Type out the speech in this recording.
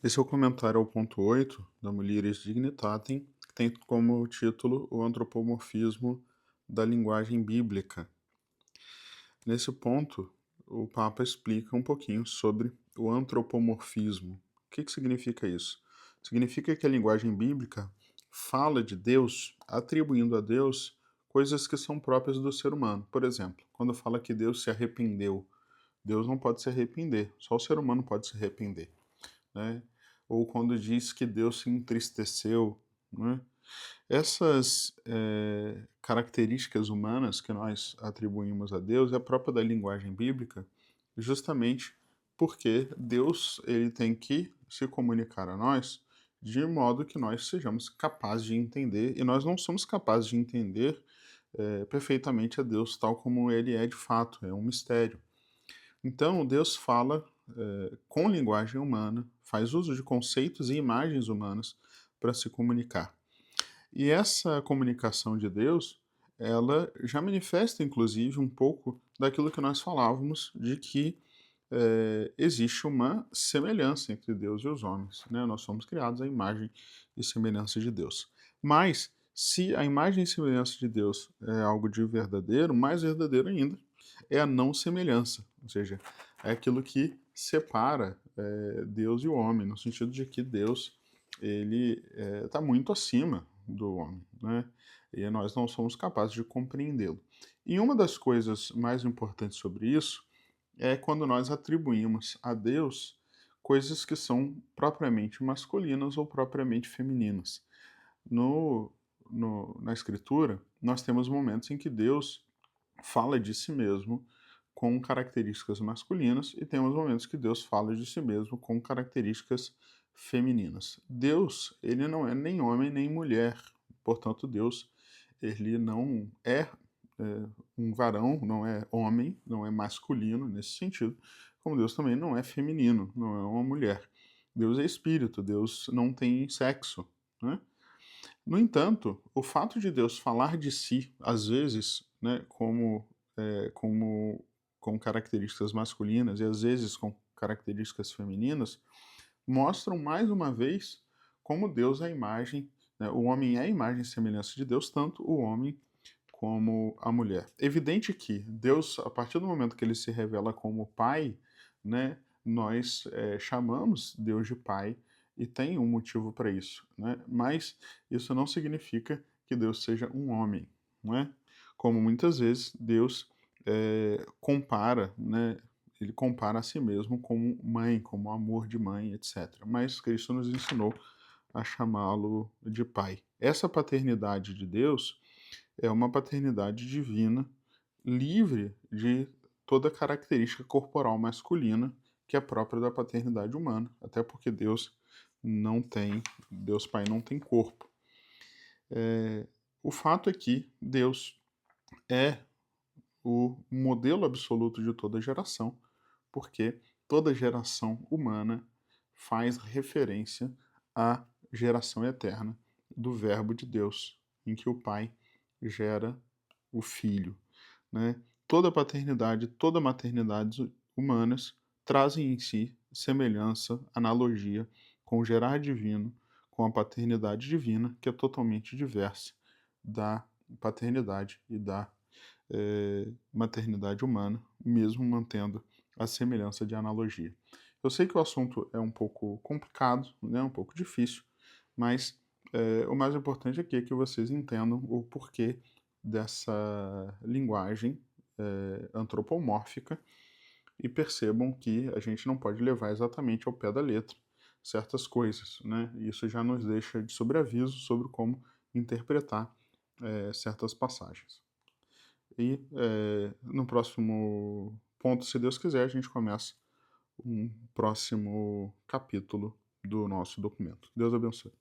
Esse é o comentário ao ponto 8 da Mulieris Dignitatem, que tem como título o antropomorfismo da linguagem bíblica. Nesse ponto, o Papa explica um pouquinho sobre o antropomorfismo. O que significa isso? Significa que a linguagem bíblica fala de Deus, atribuindo a Deus coisas que são próprias do ser humano. Por exemplo, quando fala que Deus se arrependeu, Deus não pode se arrepender, só o ser humano pode se arrepender, né? Ou quando diz que Deus se entristeceu, né? Essas características humanas que nós atribuímos a Deus é própria da linguagem bíblica, justamente porque Deus ele tem que se comunicar a nós de modo que nós sejamos capazes de entender, e nós não somos capazes de entender perfeitamente a Deus tal como ele é de fato, é um mistério. Então, Deus fala com linguagem humana, faz uso de conceitos e imagens humanas para se comunicar. E essa comunicação de Deus, ela já manifesta, inclusive, um pouco daquilo que nós falávamos, de que existe uma semelhança entre Deus e os homens, né? Nós somos criados à imagem e semelhança de Deus. Mas, se a imagem e semelhança de Deus é algo de verdadeiro, mais verdadeiro ainda é a não semelhança, ou seja, é aquilo que separa Deus e o homem, no sentido de que Deus ele está muito acima do homem, né? E nós não somos capazes de compreendê-lo. E uma das coisas mais importantes sobre isso é quando nós atribuímos a Deus coisas que são propriamente masculinas ou propriamente femininas. No, na Escritura, nós temos momentos em que Deus fala de si mesmo com características masculinas e temos momentos que Deus fala de si mesmo com características femininas. Deus, ele não é nem homem nem mulher, portanto Deus, ele não é um varão, não é homem, não é masculino nesse sentido, como Deus também não é feminino, não é uma mulher. Deus é espírito, Deus não tem sexo, né? No entanto, o fato de Deus falar de si, às vezes, né, como com características masculinas e às vezes com características femininas, mostram mais uma vez como Deus é a imagem, né, o homem é a imagem e semelhança de Deus, tanto o homem como a mulher. Evidente que Deus, a partir do momento que ele se revela como Pai, né, nós chamamos Deus de Pai e tem um motivo para isso, né? Mas isso não significa que Deus seja um homem, não é? Como muitas vezes Deus compara, né? Ele compara a si mesmo como mãe, como amor de mãe, etc. Mas Cristo nos ensinou a chamá-lo de Pai. Essa paternidade de Deus é uma paternidade divina, livre de toda característica corporal masculina que é própria da paternidade humana, até porque Deus Pai não tem corpo. O fato é que Deus é o modelo absoluto de toda geração, porque toda geração humana faz referência à geração eterna do Verbo de Deus, em que o Pai gera o Filho, né? Toda paternidade, toda maternidade humanas trazem em si semelhança, analogia com o gerar divino, com a paternidade divina, que é totalmente diversa da paternidade e da maternidade humana, mesmo mantendo a semelhança de analogia. Eu sei que o assunto é um pouco complicado, né, um pouco difícil, mas o mais importante aqui é que vocês entendam o porquê dessa linguagem antropomórfica e percebam que a gente não pode levar exatamente ao pé da letra certas coisas, né? Isso já nos deixa de sobreaviso sobre como interpretar certas passagens. E no próximo ponto, se Deus quiser, a gente começa um próximo capítulo do nosso documento. Deus abençoe.